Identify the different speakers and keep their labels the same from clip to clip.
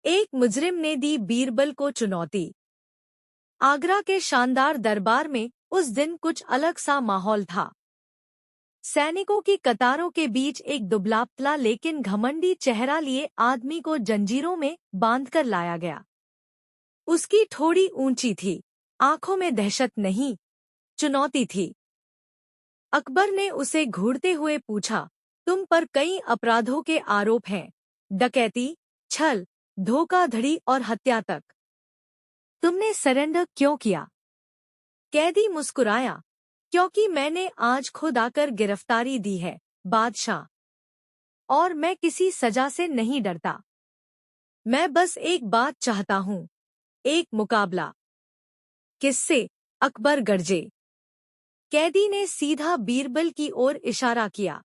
Speaker 1: एक मुजरिम ने दी बीरबल को चुनौती। आगरा के शानदार दरबार में उस दिन कुछ अलग सा माहौल था। सैनिकों की कतारों के बीच एक दुबला-पतला लेकिन घमंडी चेहरा लिए आदमी को जंजीरों में बांधकर लाया गया। उसकी ठोड़ी ऊंची थी, आंखों में दहशत नहीं, चुनौती थी। अकबर ने उसे घूरते हुए पूछा, तुम पर कई अपराधों के आरोप हैं, डकैती, छल, धोखाधड़ी और हत्या तक। तुमने सरेंडर क्यों किया? कैदी मुस्कुराया, क्योंकि मैंने आज खुद आकर गिरफ्तारी दी है, बादशाह। और मैं किसी सजा से नहीं डरता। मैं बस एक बात चाहता हूँ, एक मुकाबला। किससे? अकबर गरजे। कैदी ने सीधा बीरबल की ओर इशारा किया।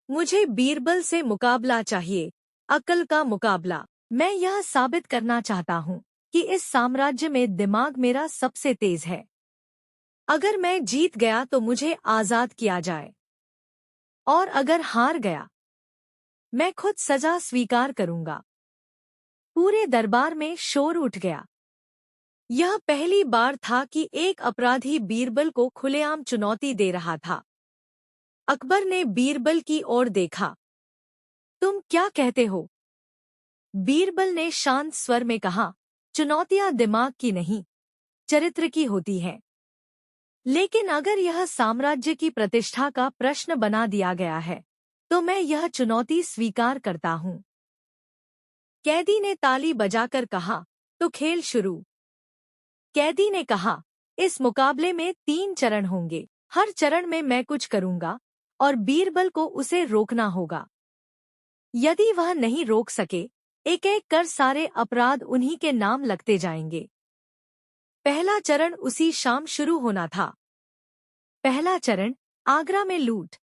Speaker 1: मुझे बीरबल से मुकाबला चाहिए, अक्ल का मुकाबला। मैं यह साबित करना चाहता हूँ कि इस साम्राज्य में दिमाग मेरा सबसे तेज है। अगर मैं जीत गया तो मुझे आजाद किया जाए, और अगर हार गया मैं खुद सजा स्वीकार करूंगा। पूरे दरबार में शोर उठ गया। यह पहली बार था कि एक अपराधी बीरबल को खुलेआम चुनौती दे रहा था। अकबर ने बीरबल की ओर देखा। तुम क्या कहते हो? बीरबल ने शांत स्वर में कहा, चुनौतियां दिमाग की नहीं, चरित्र की होती हैं। लेकिन अगर यह साम्राज्य की प्रतिष्ठा का प्रश्न बना दिया गया है, तो मैं यह चुनौती स्वीकार करता हूँ। कैदी ने ताली बजाकर कहा, तो खेल शुरू। कैदी ने कहा, इस मुकाबले में 3 चरण होंगे। हर चरण में मैं कुछ करूंगा और बीरबल को उसे रोकना होगा। यदि वह नहीं रोक सके, एक एक कर सारे अपराध उन्हीं के नाम लगते जाएंगे। पहला चरण उसी शाम शुरू होना था। पहला चरण, आगरा में लूट।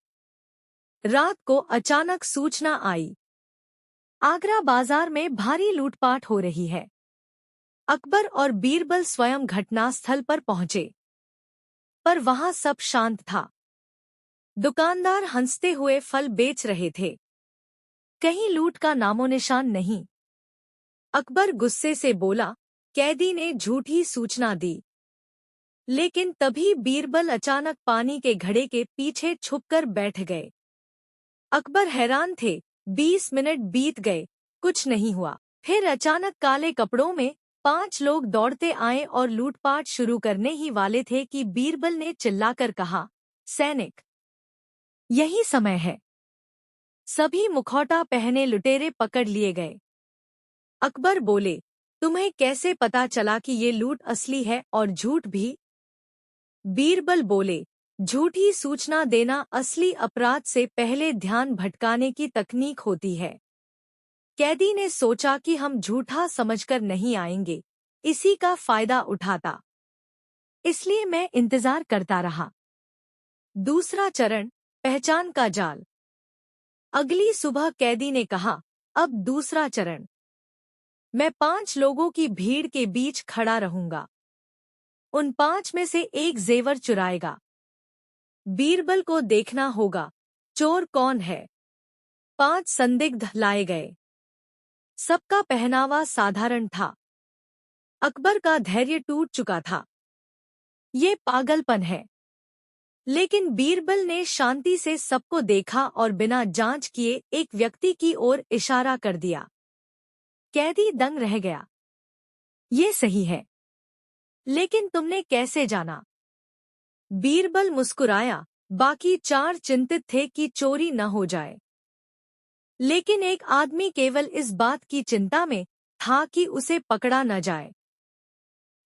Speaker 1: रात को अचानक सूचना आई, आगरा बाजार में भारी लूटपाट हो रही है। अकबर और बीरबल स्वयं घटनास्थल पर पहुंचे, पर वहां सब शांत था। दुकानदार हंसते हुए फल बेच रहे थे, कहीं लूट का नामोनिशान नहीं। अकबर गुस्से से बोला, कैदी ने झूठी सूचना दी। लेकिन तभी बीरबल अचानक पानी के घड़े के पीछे छुपकर बैठ गए। अकबर हैरान थे। 20 मिनट बीत गए, कुछ नहीं हुआ। फिर अचानक काले कपड़ों में 5 लोग दौड़ते आए और लूटपाट शुरू करने ही वाले थे कि बीरबल ने चिल्लाकर कहा, सैनिक, यही समय है। सभी मुखौटा पहने लुटेरे पकड़ लिए गए। अकबर बोले, तुम्हें कैसे पता चला कि ये लूट असली है और झूठ भी? बीरबल बोले, झूठी सूचना देना असली अपराध से पहले ध्यान भटकाने की तकनीक होती है। कैदी ने सोचा कि हम झूठा समझकर नहीं आएंगे, इसी का फायदा उठाता। इसलिए मैं इंतजार करता रहा। दूसरा चरण, पहचान का जाल। अगली सुबह कैदी ने कहा, अब दूसरा चरण। मैं 5 लोगों की भीड़ के बीच खड़ा रहूंगा। उन 5 में से एक जेवर चुराएगा। बीरबल को देखना होगा, चोर कौन है। 5 संदिग्ध लाए गए। सबका पहनावा साधारण था। अकबर का धैर्य टूट चुका था। ये पागलपन है। लेकिन बीरबल ने शांति से सबको देखा और बिना जांच किए एक व्यक्ति की ओर इशारा कर दिया। कैदी दंग रह गया। ये सही है। लेकिन तुमने कैसे जाना? बीरबल मुस्कुराया, बाकी 4 चिंतित थे कि चोरी न हो जाए। लेकिन एक आदमी केवल इस बात की चिंता में था कि उसे पकड़ा न जाए।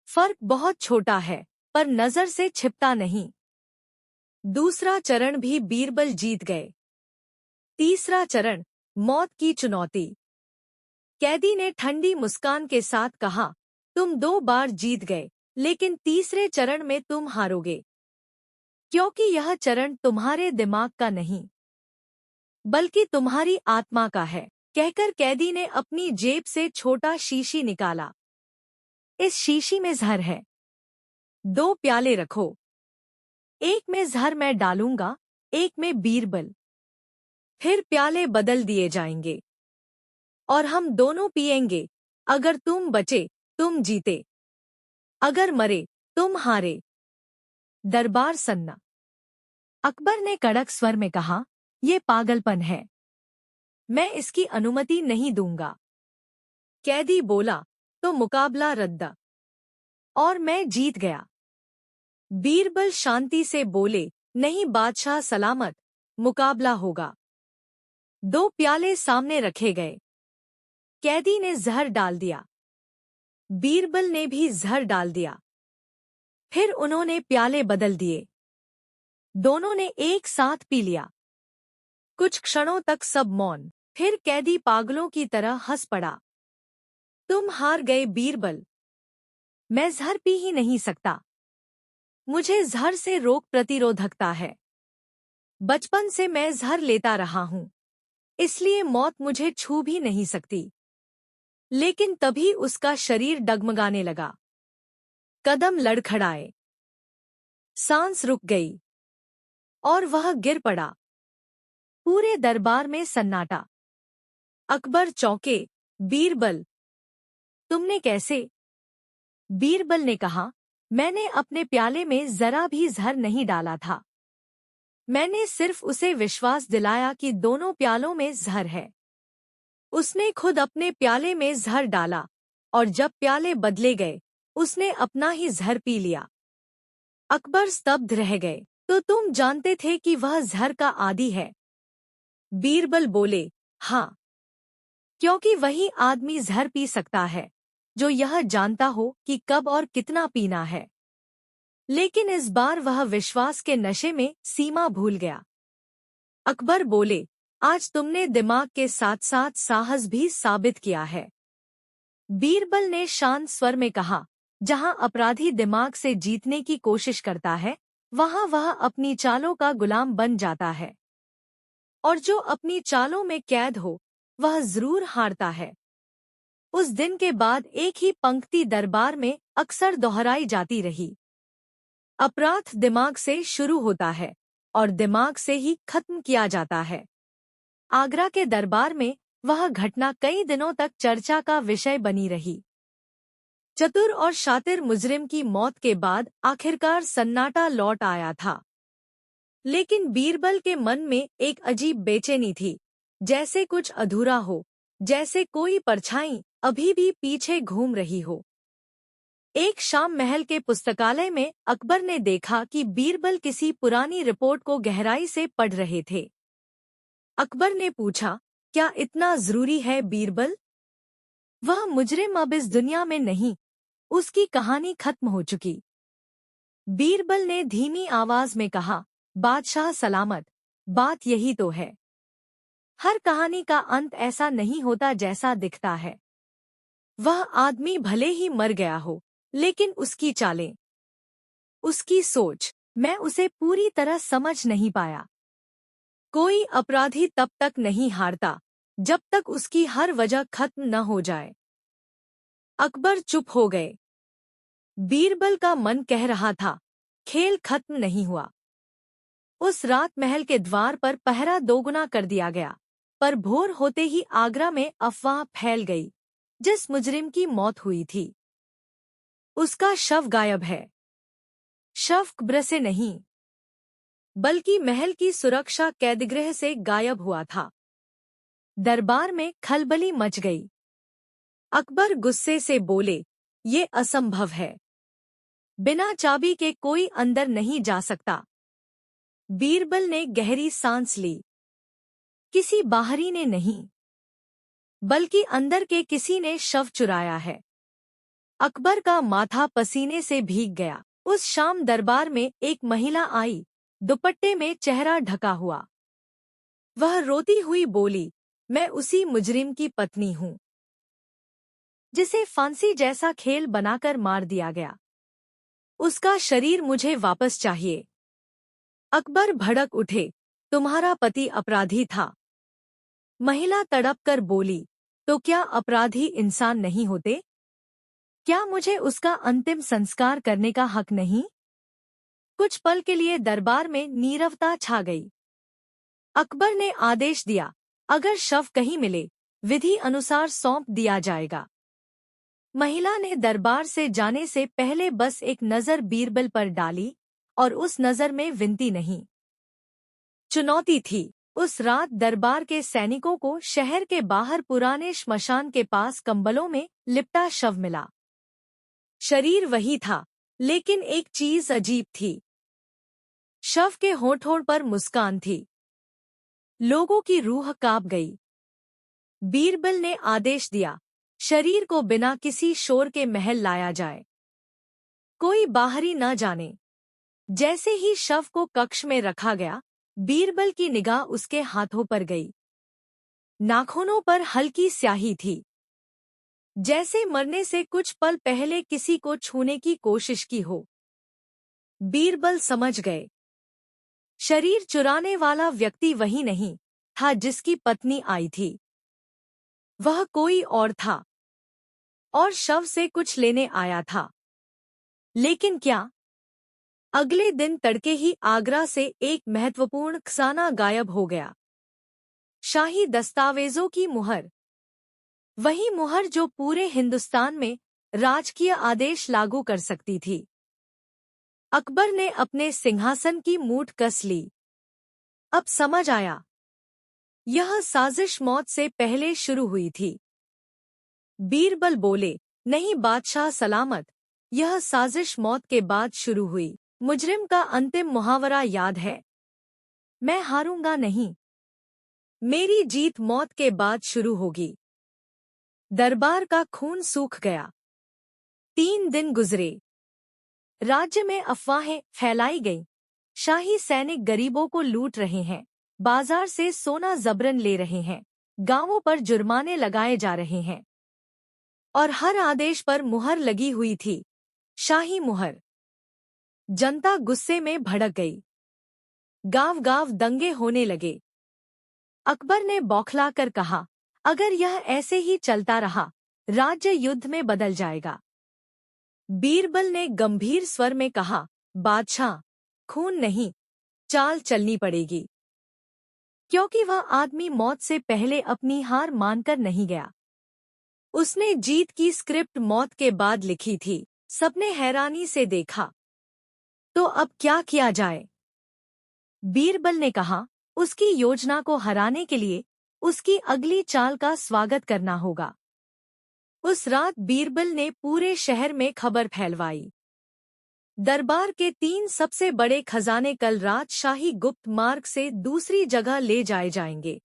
Speaker 1: फर्क बहुत छोटा है, पर नजर से छिपता नहीं। दूसरा चरण भी बीरबल जीत गए। तीसरा चरण, मौत की चुनौती। कैदी ने ठंडी मुस्कान के साथ कहा, तुम 2 बार जीत गए, लेकिन तीसरे चरण में तुम हारोगे। क्योंकि यह चरण तुम्हारे दिमाग का नहीं, बल्कि तुम्हारी आत्मा का है। कहकर कैदी ने अपनी जेब से छोटा शीशी निकाला। इस शीशी में जहर है। 2 प्याले रखो। एक में जहर मैं डालूंगा, एक में बीरबल। फिर प्याले बदल दिए जाएंगे और हम दोनों पिएंगे, अगर तुम बचे तुम जीते, अगर मरे तुम हारे। दरबार सन्ना। अकबर ने कड़क स्वर में कहा, यह पागलपन है, मैं इसकी अनुमति नहीं दूंगा। कैदी बोला, तो मुकाबला रद्द। और मैं जीत गया। बीरबल शांति से बोले, नहीं बादशाह सलामत, मुकाबला होगा। 2 प्याले सामने रखे गए। कैदी ने जहर डाल दिया। बीरबल ने भी जहर डाल दिया। फिर उन्होंने प्याले बदल दिए। दोनों ने एक साथ पी लिया। कुछ क्षणों तक सब मौन। फिर कैदी पागलों की तरह हंस पड़ा। तुम हार गए बीरबल। मैं जहर पी ही नहीं सकता। मुझे जहर से रोग प्रतिरोधकता है। बचपन से मैं जहर लेता रहा हूं, इसलिए मौत मुझे छू भी नहीं सकती। लेकिन तभी उसका शरीर डगमगाने लगा। कदम लड़खड़ाए, सांस रुक गई और वह गिर पड़ा। पूरे दरबार में सन्नाटा। अकबर चौंके, बीरबल, तुमने कैसे? बीरबल ने कहा, मैंने अपने प्याले में जरा भी जहर नहीं डाला था। मैंने सिर्फ उसे विश्वास दिलाया कि दोनों प्यालों में जहर है। उसने खुद अपने प्याले में जहर डाला और जब प्याले बदले गए उसने अपना ही जहर पी लिया। अकबर स्तब्ध रह गए। तो तुम जानते थे कि वह जहर का आदी है? बीरबल बोले, हाँ, क्योंकि वही आदमी जहर पी सकता है जो यह जानता हो कि कब और कितना पीना है। लेकिन इस बार वह विश्वास के नशे में सीमा भूल गया। अकबर बोले, आज तुमने दिमाग के साथ साथ साहस भी साबित किया है। बीरबल ने शांत स्वर में कहा, जहां अपराधी दिमाग से जीतने की कोशिश करता है वहां वह अपनी चालों का गुलाम बन जाता है, और जो अपनी चालों में कैद हो वह जरूर हारता है। उस दिन के बाद एक ही पंक्ति दरबार में अक्सर दोहराई जाती रही। अपराध दिमाग से शुरू होता है और दिमाग से ही खत्म किया जाता है। आगरा के दरबार में वह घटना कई दिनों तक चर्चा का विषय बनी रही। चतुर और शातिर मुजरिम की मौत के बाद आखिरकार सन्नाटा लौट आया था। लेकिन बीरबल के मन में एक अजीब बेचैनी थी, जैसे कुछ अधूरा हो, जैसे कोई परछाई अभी भी पीछे घूम रही हो। एक शाम महल के पुस्तकालय में अकबर ने देखा कि बीरबल किसी पुरानी रिपोर्ट को गहराई से पढ़ रहे थे। अकबर ने पूछा, क्या इतना जरूरी है बीरबल? वह मुजरिम अब इस दुनिया में नहीं, उसकी कहानी खत्म हो चुकी। बीरबल ने धीमी आवाज में कहा, बादशाह सलामत, बात यही तो है। हर कहानी का अंत ऐसा नहीं होता जैसा दिखता है। वह आदमी भले ही मर गया हो, लेकिन उसकी चालें, उसकी सोच, मैं उसे पूरी तरह समझ नहीं पाया। कोई अपराधी तब तक नहीं हारता जब तक उसकी हर वजह खत्म न हो जाए। अकबर चुप हो गए। बीरबल का मन कह रहा था, खेल खत्म नहीं हुआ। उस रात महल के द्वार पर पहरा दोगुना कर दिया गया, पर भोर होते ही आगरा में अफवाह फैल गई, जिस मुजरिम की मौत हुई थी उसका शव गायब है। शव कब्र से नहीं, बल्कि महल की सुरक्षा कैदगृह से गायब हुआ था। दरबार में खलबली मच गई। अकबर गुस्से से बोले, ये असंभव है। बिना चाबी के कोई अंदर नहीं जा सकता। बीरबल ने गहरी सांस ली। किसी बाहरी ने नहीं, बल्कि अंदर के किसी ने शव चुराया है। अकबर का माथा पसीने से भीग गया। उस शाम दरबार में एक महिला आई, दुपट्टे में चेहरा ढका हुआ। वह रोती हुई बोली, मैं उसी मुजरिम की पत्नी हूँ जिसे फांसी जैसा खेल बनाकर मार दिया गया। उसका शरीर मुझे वापस चाहिए। अकबर भड़क उठे, तुम्हारा पति अपराधी था? महिला तड़प कर बोली, तो क्या अपराधी इंसान नहीं होते? क्या मुझे उसका अंतिम संस्कार करने का हक नहीं? कुछ पल के लिए दरबार में नीरवता छा गई। अकबर ने आदेश दिया, अगर शव कहीं मिले विधि अनुसार सौंप दिया जाएगा। महिला ने दरबार से जाने से पहले बस एक नज़र बीरबल पर डाली, और उस नज़र में विनती नहीं, चुनौती थी। उस रात दरबार के सैनिकों को शहर के बाहर पुराने श्मशान के पास कंबलों में लिपटा शव मिला। शरीर वही था, लेकिन एक चीज अजीब थी। शव के होठों पर मुस्कान थी। लोगों की रूह कांप गई। बीरबल ने आदेश दिया, शरीर को बिना किसी शोर के महल लाया जाए, कोई बाहरी न जाने। जैसे ही शव को कक्ष में रखा गया, बीरबल की निगाह उसके हाथों पर गई। नाखूनों पर हल्की स्याही थी, जैसे मरने से कुछ पल पहले किसी को छूने की कोशिश की हो। बीरबल समझ गए, शरीर चुराने वाला व्यक्ति वही नहीं था जिसकी पत्नी आई थी। वह कोई और था, और शव से कुछ लेने आया था। लेकिन क्या? अगले दिन तड़के ही आगरा से एक महत्वपूर्ण खजाना गायब हो गया। शाही दस्तावेजों की मुहर, वही मुहर जो पूरे हिंदुस्तान में राजकीय आदेश लागू कर सकती थी। अकबर ने अपने सिंहासन की मूठ कस ली। अब समझ आया, यह साजिश मौत से पहले शुरू हुई थी। बीरबल बोले, नहीं बादशाह सलामत, यह साजिश मौत के बाद शुरू हुई। मुजरिम का अंतिम मुहावरा याद है, मैं हारूंगा नहीं, मेरी जीत मौत के बाद शुरू होगी। दरबार का खून सूख गया। 3 दिन गुजरे। राज्य में अफवाहें फैलाई गईं। शाही सैनिक गरीबों को लूट रहे हैं, बाजार से सोना जबरन ले रहे हैं, गांवों पर जुर्माने लगाए जा रहे हैं, और हर आदेश पर मुहर लगी हुई थी, शाही मुहर। जनता गुस्से में भड़क गई। गांव-गांव दंगे होने लगे। अकबर ने बौखलाकर कहा, अगर यह ऐसे ही चलता रहा, राज्य युद्ध में बदल जाएगा। बीरबल ने गंभीर स्वर में कहा, बादशाह, खून नहीं, चाल चलनी पड़ेगी। क्योंकि वह आदमी मौत से पहले अपनी हार मानकर नहीं गया। उसने जीत की स्क्रिप्ट मौत के बाद लिखी थी। सबने हैरानी से देखा। तो अब क्या किया जाए? बीरबल ने कहा, उसकी योजना को हराने के लिए उसकी अगली चाल का स्वागत करना होगा। उस रात बीरबल ने पूरे शहर में खबर फैलवाई। दरबार के 3 सबसे बड़े खजाने कल रात शाही गुप्त मार्ग से दूसरी जगह ले जाए जाएंगे।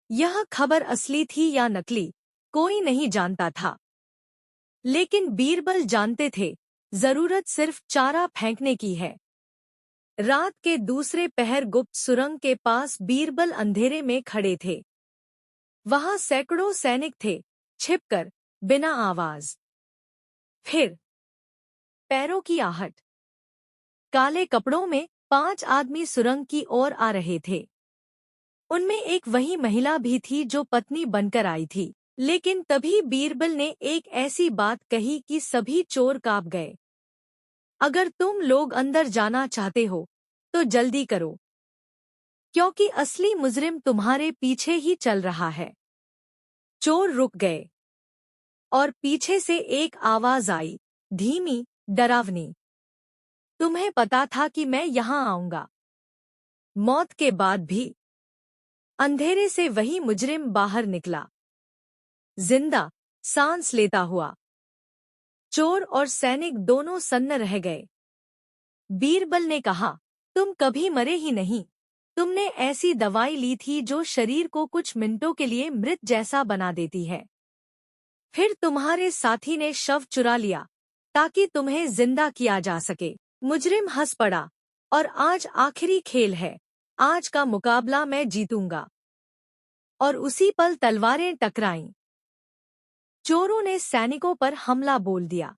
Speaker 1: यह खबर असली थी या नकली, कोई नहीं जानता था। लेकिन बीरबल जानते थे, जरूरत सिर्फ चारा फेंकने की है। रात के दूसरे पहर गुप्त सुरंग के पास बीरबल अंधेरे में खड़े थे। वहां सैकड़ों सैनिक थे, छिपकर, बिना आवाज। फिर पैरों की आहट। काले कपड़ों में 5 आदमी सुरंग की ओर आ रहे थे। उनमें एक वही महिला भी थी जो पत्नी बनकर आई थी। लेकिन तभी बीरबल ने एक ऐसी बात कही कि सभी चोर कांप गए। अगर तुम लोग अंदर जाना चाहते हो, तो जल्दी करो, क्योंकि असली मुजरिम तुम्हारे पीछे ही चल रहा है। चोर रुक गए, और पीछे से एक आवाज आई, धीमी, डरावनी, तुम्हें पता था कि मैं यहाँ आऊंगा। मौत के बाद भी। अंधेरे से वही मुजरिम बाहर निकला, जिंदा, सांस लेता हुआ। चोर और सैनिक दोनों सन्न रह गए। बीरबल ने कहा, तुम कभी मरे ही नहीं। तुमने ऐसी दवाई ली थी जो शरीर को कुछ मिनटों के लिए मृत जैसा बना देती है। फिर तुम्हारे साथी ने शव चुरा लिया, ताकि तुम्हें जिंदा किया जा सके। मुजरिम हंस पड़ा, और आज आखिरी खेल है। आज का मुकाबला मैं जीतूंगा। और उसी पल तलवारें टकराईं। चोरों ने सैनिकों पर हमला बोल दिया।